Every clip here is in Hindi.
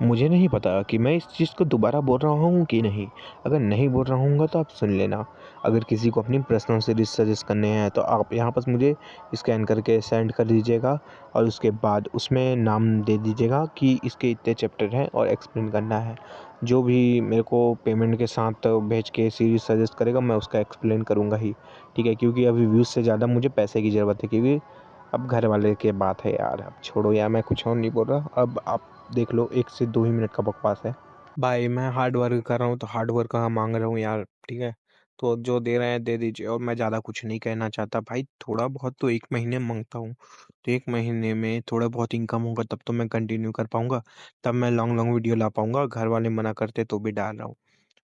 मुझे नहीं पता कि मैं इस चीज़ को दोबारा बोल रहा हूँ कि नहीं। अगर नहीं बोल रहा हूँगा तो आप सुन लेना। अगर किसी को अपनी पर्सनल सीरीज़ सजेस्ट करने हैं तो आप यहाँ पास मुझे स्कैन करके सेंड कर दीजिएगा और उसके बाद उसमें नाम दे दीजिएगा कि इसके इतने चैप्टर हैं और एक्सप्लेन करना है। जो भी मेरे को पेमेंट के साथ भेज के सीरीज़ सजेस्ट करेगा मैं उसका एक्सप्लेन करूँगा ही, ठीक है? क्योंकि अभी व्यूज़ से ज़्यादा मुझे पैसे की ज़रूरत है, क्योंकि अब घर वाले की बात है यार। अब छोड़ो यार, मैं कुछ और नहीं बोल रहा। अब आप देख लो, 1 से 2 ही मिनट का बकवास है। भाई मैं हार्ड वर्क कर रहा हूँ तो हार्ड वर्क का माँग रहा हूँ यार, ठीक है? तो जो दे रहे हैं दे दीजिए और मैं ज़्यादा कुछ नहीं कहना चाहता भाई, थोड़ा बहुत तो 1 महीने माँगता हूँ। तो 1 महीने में थोड़ा बहुत इनकम होगा तब तो मैं कंटिन्यू कर पाऊँगा, तब मैं लॉन्ग लॉन्ग वीडियो ला पाऊँगा। घर वाले मना करते तो भी डाल रहा हूँ।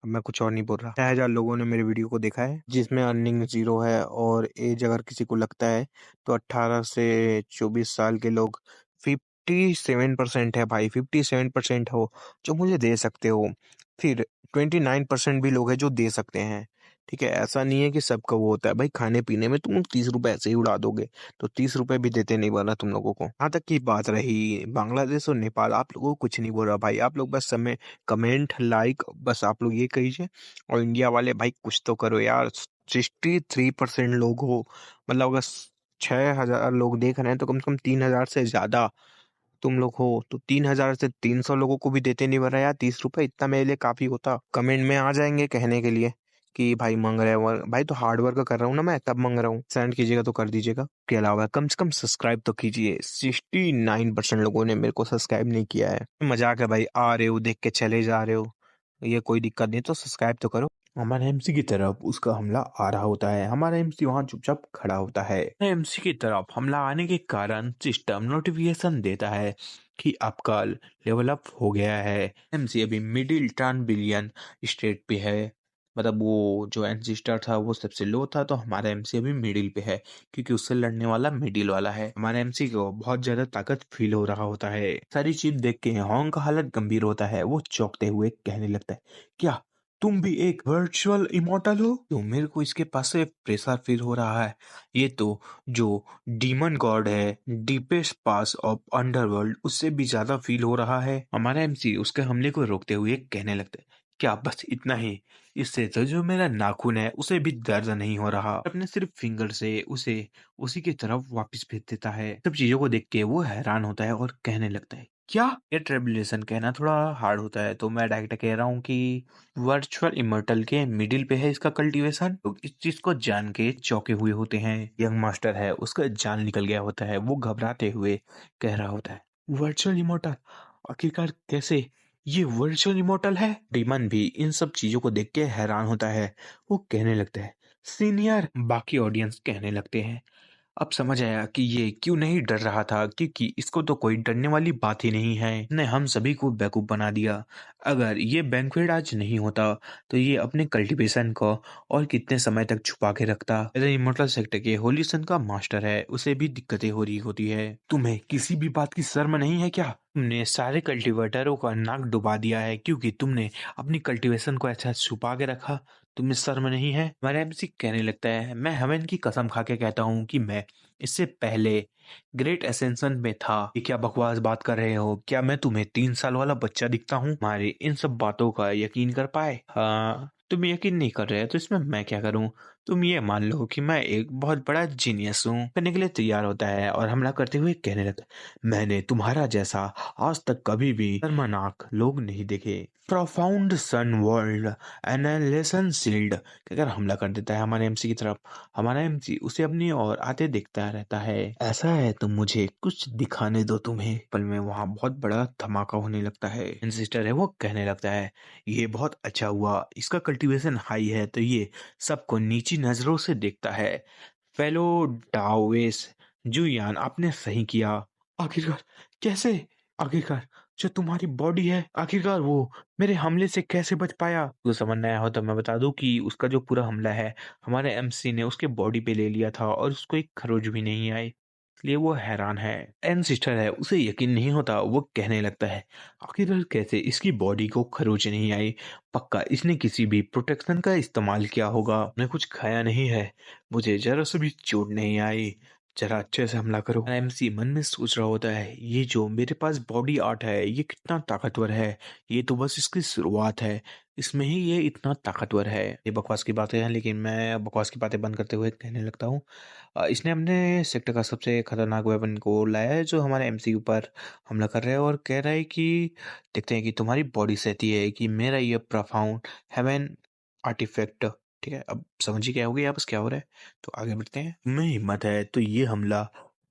अब मैं कुछ और नहीं बोल रहा। 6,000 लोगों ने मेरे वीडियो को देखा है, जिसमें अर्निंग ज़ीरो है और एज अगर किसी को लगता है तो 18 से 24 साल के लोग 57% है भाई, 57% हो जो मुझे दे सकते हो। फिर 29% भी लोग हैं जो दे सकते हैं, ठीक है? ऐसा नहीं है कि सबका वो होता है। भाई खाने-पीने में तुम 30 रुपए ऐसे ही उड़ा दोगे, तो 30 रुपए भी देते नहीं बना तुम लोगों को। यहाँ तक की बात रही बांग्लादेश और नेपाल, आप लोगों को कुछ नहीं बोल रहा भाई, आप लोग बस समय कमेंट, लाइक बस आप लोग ये कीजिए। और इंडिया वाले भाई कुछ तो करो यार। 63% लोग हो, मतलब अगर 6,000 लोग देख रहे हैं तो कम से कम 3,000 से ज़्यादा तुम लोग हो, तो 3,000 से 300 लोगों को भी देते नहीं बन रहा यार 30 रुपए, इतना मेरे लिए काफ़ी होता। कमेंट में आ जाएंगे कहने के लिए कि भाई मांग रहे हैं भाई, तो हार्ड वर्क कर रहा हूँ ना मैं, तब मांग रहा हूँ। सेंड कीजिएगा तो कर दीजिएगा। के अलावा कम से कम सब्सक्राइब तो कीजिए। 69% लोगों ने मेरे को सब्सक्राइब नहीं किया है। मजाक है भाई, आ रहे हो देख के चले जा रहे हो, ये कोई दिक्कत नहीं, तो सब्सक्राइब तो करो। हमारे एमसी की तरफ उसका हमला आ रहा होता है, हमारा एमसी वहां चुपचाप खड़ा होता है। एमसी की तरफ हमला आने के कारण सिस्टम नोटिफिकेशन देता है कि आपका लेवल अप हो गया है। एमसी अभी मिडिल टर्न बिलियन स्टेट पे है, मतलब वो जो एंसिस्टर था वो सबसे लो था, तो हमारा एमसी अभी मिडिल पे है क्योंकि उससे लड़ने वाला मिडिल वाला है। हमारे एमसी को बहुत ज्यादा ताकत फील हो रहा होता है। सारी चीज देख के हॉन्ग का हालत गंभीर होता है, वो चौंकते हुए कहने लगता है, क्या तुम भी एक वर्चुअल इमोर्टल हो? तो मेरे को इसके पास से प्रेशर फील हो रहा है। ये तो जो डीमन गॉड है, डीपेस्ट पास ऑफ अंडरवर्ल्ड, उससे भी ज्यादा फील हो रहा है। हमारा एमसी उसके हमले को रोकते हुए कहने लगता है, क्या बस इतना ही? इससे तो जो मेरा नाखून है उसे भी दर्द नहीं हो रहा। अपने सिर्फ फिंगर से उसे उसी की तरफ वापस भेज देता है। सब चीजों को देख के वो हैरान होता है और कहने लगता है, क्या? ये ट्रेबुलेशन कहना थोड़ा हार्ड होता है, तो मैं डायरेक्ट कह रहा हूँ कि वर्चुअल इमर्टल के मिडिल पे है इसका कल्टीवेशन। लोग इस चीज को जान के चौंके हुए होते हैं। यंग मास्टर है, उसका जान निकल गया होता है, वो घबराते हुए कह रहा होता है, वर्चुअल इमोर्टल आखिरकार कैसे? ये वर्चुअल इमोर्टल है? डीमन भी इन सब चीजों को देख के हैरान होता है। वो कहने लगता है, सीनियर। बाकी ऑडियंस कहने लगते हैं, अब समझ आया कि ये क्यों नहीं डर रहा था, क्योंकि इसको तो कोई डरने वाली बात ही नहीं है। इसने हम सभी को बेवकूफ बना दिया। अगर ये बैंक्वेट आज नहीं होता तो ये अपने कल्टीवेशन को और कितने समय तक छुपा के रखता। इमोर्टल सेक्टर के होलीसन का मास्टर है, उसे भी दिक्कतें हो रही होती है। तुम्हें किसी भी बात की शर्म नहीं है क्या? तुमने सारे कल्टीवेटरों का नाक डुबा दिया है क्योंकि तुमने अपनी कल्टीवेशन को ऐसा छुपा के रखा। तुम्हें शर्म नहीं है? हमारा एमसी कहने लगता है, मैं हेवन की कसम खा के कहता हूँ कि मैं इससे पहले ग्रेट एसेंशन में था। ये क्या बकवास बात कर रहे हो? क्या मैं तुम्हें 3 साल वाला बच्चा दिखता हूँ? हमारी इन सब बातों का यकीन कर पाए? हाँ, तुम यकीन नहीं कर रहे तो इसमें मैं क्या करूँ? तुम ये मान लो कि मैं एक बहुत बड़ा जीनियस हूँ। करने के लिए तैयार होता है और हमला करते हुए कहने लगता है, मैंने तुम्हारा जैसा आज तक कभी भी शर्मनाक लोग नहीं देखे। प्रोफाउंड सन वर्ल्ड एनालिसन शील्ड कहकर हमला कर देता है हमारे एमसी की तरफ। हमारा एमसी उसे अपनी ओर आते देखता रहता है। ऐसा है तो मुझे कुछ दिखाने दो तुम्हें। पल में वहां बहुत बड़ा धमाका होने लगता है। सिस्टर है, वो कहने लगता है, ये बहुत अच्छा हुआ, इसका कल्टीवेशन हाई है तो ये सबको नीची नजरों से देखता है। फेलो डाओवेस जुयान, आपने सही किया। आखिरकार कैसे? आखिरकार जो तुम्हारी बॉडी है, आखिरकार वो मेरे हमले से कैसे बच पाया? तो समझ नहीं आया हो तो मैं बता दूं कि उसका जो पूरा हमला है हमारे एमसी ने उसके बॉडी पे ले लिया था और उसको एक खरोच भी नहीं आई, इसलिए वो हैरान है। एन सिस्टर है, उसे यकीन नहीं होता, वो कहने लगता है, आखिरकार कैसे इसकी बॉडी को खरोच नहीं आई? पक्का इसने किसी भी प्रोटेक्शन का इस्तेमाल किया होगा। मैं कुछ खाया नहीं है, मुझे जरा से भी चोट नहीं आई, जरा अच्छे से हमला करो। एमसी मन में सोच रहा होता है, ये जो मेरे पास बॉडी आर्ट है ये कितना ताकतवर है, ये तो बस इसकी शुरुआत है, इसमें ही ये इतना ताकतवर है। ये बकवास की बातें हैं, लेकिन मैं बकवास की बातें बंद करते हुए कहने लगता हूँ, इसने अपने सेक्टर का सबसे खतरनाक वेपन को लाया है जो हमारे एमसी के ऊपर हमला कर रहा है और कह रहा है कि देखते हैं कि तुम्हारी बॉडी सहती है कि मेरा ये प्रोफाउंड हेवन आर्टिफैक्ट। ठीक है, अब समझिए क्या हो गया, बस क्या हो रहा है। तो आगे बढ़ते हैं। में हिम्मत है तो ये हमला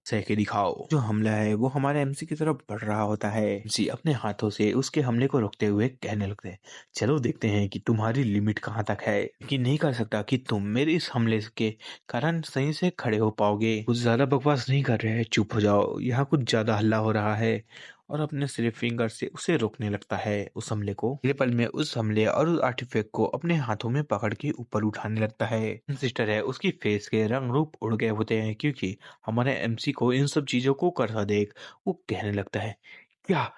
सह के दिखाओ। जो हमला है वो हमारे एमसी की तरफ बढ़ रहा होता है। एमसी अपने हाथों से उसके हमले को रोकते हुए कहने लगते हैं, चलो देखते हैं कि तुम्हारी लिमिट कहाँ तक है। कि नहीं कर सकता कि तुम मेरे इस हमले के कारण सही से खड़े हो पाओगे। कुछ ज्यादा बकवास नहीं कर रहे हैं, चुप हो जाओ, यहाँ कुछ ज्यादा हल्ला हो रहा है। और अपने सिर्फ फिंगर से उसे रोकने लगता है उस हमले को। अगले पल में उस हमले और उस आर्टिफैक्ट को अपने हाथों में पकड़ के ऊपर उठाने लगता है। सिस्टर है उसकी फेस के रंग रूप उड़ गए होते हैं, क्योंकि हमारे एमसी को इन सब चीजों को करता देख वो कहने लगता है, क्या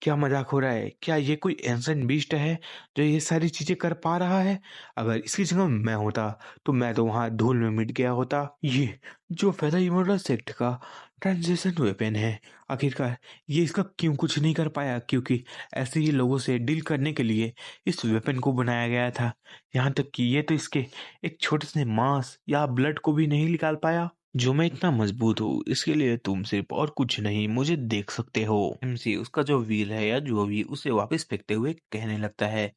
क्या मजाक हो रहा है, क्या ये कोई एंसेंट बीस्ट है जो ये सारी चीजें कर पा रहा है। अगर इसकी जगह मैं होता तो मैं तो वहां धूल में मिट गया होता। ये जो फेदर इमोर्टल सेक्ट का ट्रांजिशन वेपन है, आखिरकार ये इसका क्यों कुछ नहीं कर पाया, क्योंकि ऐसे ही लोगों से डील करने के लिए इस वेपन को बनाया गया था। यहाँ तक कि ये तो इसके एक छोटे से मांस या ब्लड को भी नहीं निकाल पाया। जो मैं इतना मजबूत हूँ इसके लिए तुम सिर्फ और कुछ नहीं मुझे देख सकते हो। एमसी उसका जो व्हील है या जो भी उसे वापस फेंकते हुए कहने लगता है,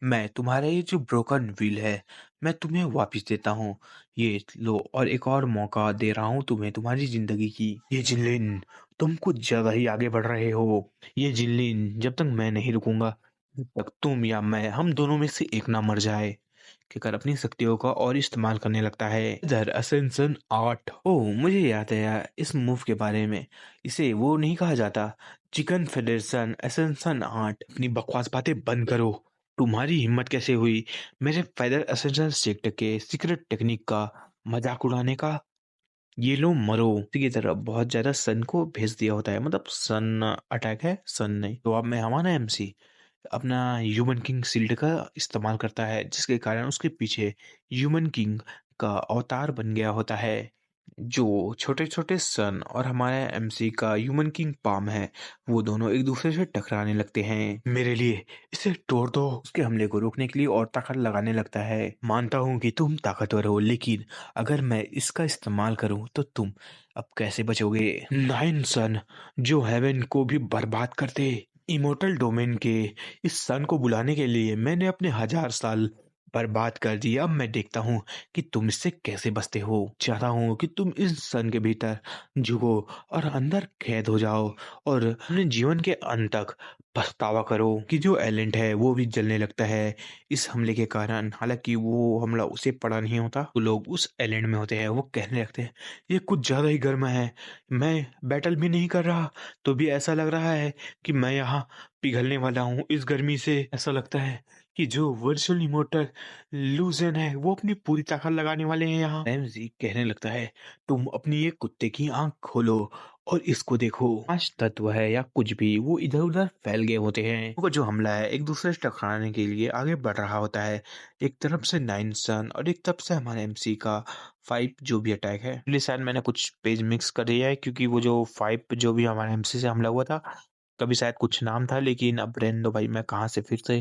मैं तुम्हारा ये जो ब्रोकन व्हील है मैं तुम्हें वापस देता हूँ। ये लो, और एक और मौका दे रहा हूँ तुम्हें तुम्हारी जिंदगी की। ये जिनलिन, तुम कुछ ज्यादा ही आगे बढ़ रहे हो। ये जिनलिन, जब तक मैं नहीं रुकूंगा तब तक तुम या मैं, हम दोनों में से एक ना मर जाए। कहकर अपनी शक्तियों का और इस्तेमाल करने लगता है। इधर असेंशन आर्ट, ओह मुझे याद है यार इस मूव के बारे में। इसे वो नहीं कहा जाता चिकन फेडरेशन असेंशन आर्ट। अपनी बकवास बातें बंद करो। तुम्हारी हिम्मत कैसे हुई मेरे फेदर असेंशन सेक्टर के सीक्रेट टेक्निक का मजाक उड़ाने का। ये लो मरो। इसी की तरह बहुत ज्यादा सन को भेज दिया होता है, मतलब सन अटैक है, सन नहीं। तो अब मैं हमारा एमसी अपना ह्यूमन किंग शील्ड का इस्तेमाल करता है, जिसके कारण उसके पीछे ह्यूमन किंग का अवतार बन गया होता है। जो छोटे छोटे सन और हमारे एमसी का ह्यूमन किंग पाम है, वो दोनों एक दूसरे से टकराने लगते हैं। मेरे लिए इसे तोड़ दो। उसके हमले को रोकने के लिए और ताकत लगाने लगता है। मानता हूँ कि तुम ताकतवर हो, लेकिन अगर मैं इसका इस्तेमाल करूँ तो तुम अब कैसे बचोगे। नाइन सन जो हेवन को भी बर्बाद कर दे। इमोर्टल डोमेन के इस सन को बुलाने के लिए मैंने अपने 1000 साल बर्बाद कर दिए। अब मैं देखता हूँ कि तुम इससे कैसे बचते हो। चाहता हूँ कि तुम इस सन के भीतर झुको और अंदर कैद हो जाओ और अपने जीवन के अंत तक पछतावा करो। कि जो एलेंट है वो भी जलने लगता है इस हमले के कारण। हालांकि वो हमला उसे पड़ा नहीं होता, तो लोग उस एलेंट में होते हैं वो कहने लगते हैं, ये कुछ ज्यादा ही गर्म है, मैं बैटल भी नहीं कर रहा तो भी ऐसा लग रहा है कि मैं यहाँ पिघलने वाला हूँ इस गर्मी से। ऐसा लगता है कि जो वर्चुअल इमोर्टल लूजन है वो अपनी पूरी ताकत लगाने वाले हैं यहाँ। रैमजी कहने लगता है, तुम अपनी ये कुत्ते की आंख खोलो और इसको देखो। 5 तत्व है या कुछ भी वो इधर उधर फैल गए होते हैं। वो जो हमला है एक दूसरे से टकराने के लिए आगे बढ़ रहा होता है। एक तरफ से नाइन सन और एक तरफ से हमारे एमसी का 5 जो भी अटैक है। इसलिए शायद मैंने कुछ पेज मिक्स कर दिया है, क्योंकि वो जो 5 जो भी हमारे एमसी से हमला हुआ था कभी शायद कुछ नाम था, लेकिन अब रहने दो भाई, मैं कहाँ से फिर से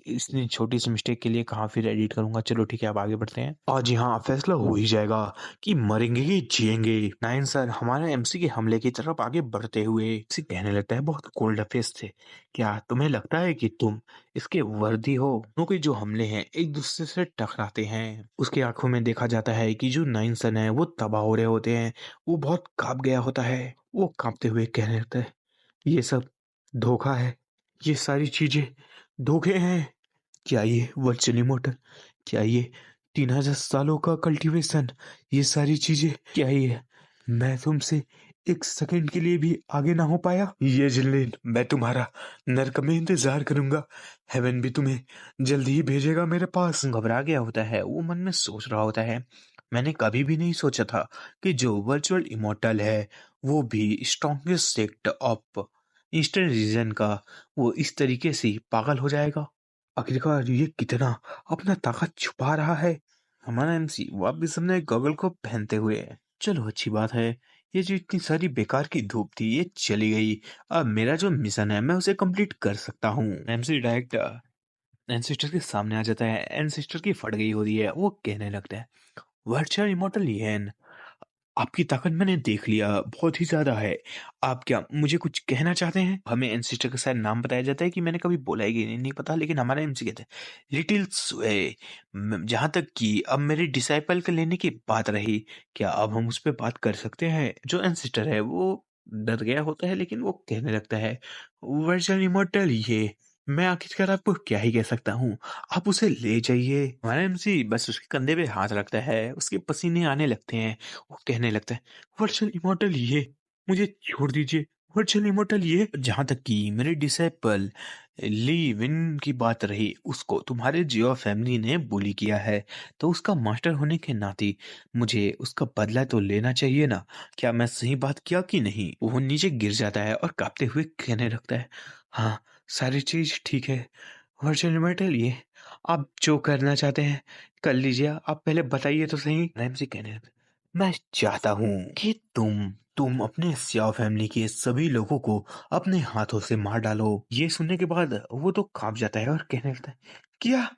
इतनी छोटी सी मिस्टेक के लिए कहाँ फिर एडिट करूंगा। चलो ठीक है, अब आगे बढ़ते हैं। और जी हाँ, फैसला हो ही जाएगा कि मरेंगे ही जिएंगे। नाइन सर हमारे एमसी के हमले की तरफ आगे बढ़ते हुए इसे कहने लगता है बहुत कोल्ड फेस से, क्या तुम्हें लगता है कि तुम इसके वर्दी हो। दोनों के जो हमले हैं एक दूसरे से टकराते हैं। उसकी आंखों में देखा जाता है कि जो नाइन सन है वो तबाह हो रहे होते हैं, वो बहुत कांप गया होता है। वो कांपते हुए कहने लगता है, ये सब धोखा है, ये सारी चीजें धोखे हैं। क्या ये वर्चुअली मोटर, क्या ये 3000 सालों का कल्टीवेशन, ये सारी चीजें, क्या ये मैं तुमसे एक सेकंड के लिए भी आगे ना हो पाया। ये जिलेन, मैं तुम्हारा नरक में इंतजार करूंगा, हेवन भी तुम्हें जल्दी ही भेजेगा मेरे पास। घबरा गया होता है, वो मन में सोच रहा होता है, मैंने कभी भी नहीं सोचा था कि जो वर्चुअल इमोर्टल है वो भी strongest sect of eastern region का वो इस तरीके से पागल हो जाएगा। आखिरकार ये कितना अपना ताकत छुपा रहा है। हमारा एमसी वापिस अपने गॉगल को पहनते हुए चलो अच्छी बात है। ये जो इतनी सारी बेकार की धूप थी ये चली गई। अब मेरा जो मिशन है मैं उसे कंप्लीट कर सकता हूँ। एमसी डायरेक्ट एनसिस्टर के सामने आ जाता है। एनसिस्टर की फट गई होती है। वो कहने लगता है, वर्चुअल इमॉर्टल येन, आपकी ताकत मैंने देख लिया, बहुत ही ज़्यादा है। आप क्या मुझे कुछ कहना चाहते हैं? हमें एंसेस्टर का शायद नाम बताया जाता है कि मैंने कभी बोला है कि नहीं पता, लेकिन हमारा एमसी कहता है लिटिल स्वे। जहाँ तक कि अब मेरे डिसाइपल को लेने की बात रही, क्या अब हम उस पे बात कर सकते हैं? जो एंसेस्टर है वो डर गया होता है, लेकिन वो कहने लगता है, वर्चुअल इमॉर्टल ये, मैं आखिरकार आपको क्या ही कह सकता हूँ? आप उसे ले जाइए। हमारा एमसी बस उसके कंधे पे हाथ रखता है, उसके पसीने आने लगते हैं। वो कहने लगता है, वर्चुअल इमॉर्टल ये, मुझे छोड़ दीजिए। वर्चुअल इमॉर्टल ये, जहाँ तक कि मेरे डिसाइपल ली विन की बात रही, उसको तुम्हारे जियो फैमिली ने बुली किया है, तो उसका मास्टर होने के नाते मुझे उसका बदला तो लेना चाहिए ना। क्या मैं सही बात किया कि नहीं? वो नीचे गिर जाता है और कांपते हुए कहने लगता है, हाँ, सारी चीज ठीक है। वर्चुअल इमॉर्टल ये, आप जो करना चाहते हैं कर लीजिए। आप पहले बताइए तो सही। रैम से कहने लगा, मैं चाहता हूँ कि तुम अपने स्याओ फैमिली के सभी लोगों को अपने हाथों से मार डालो। ये सुनने के बाद वो तो कांप जाता है और कहने लगता है, क्या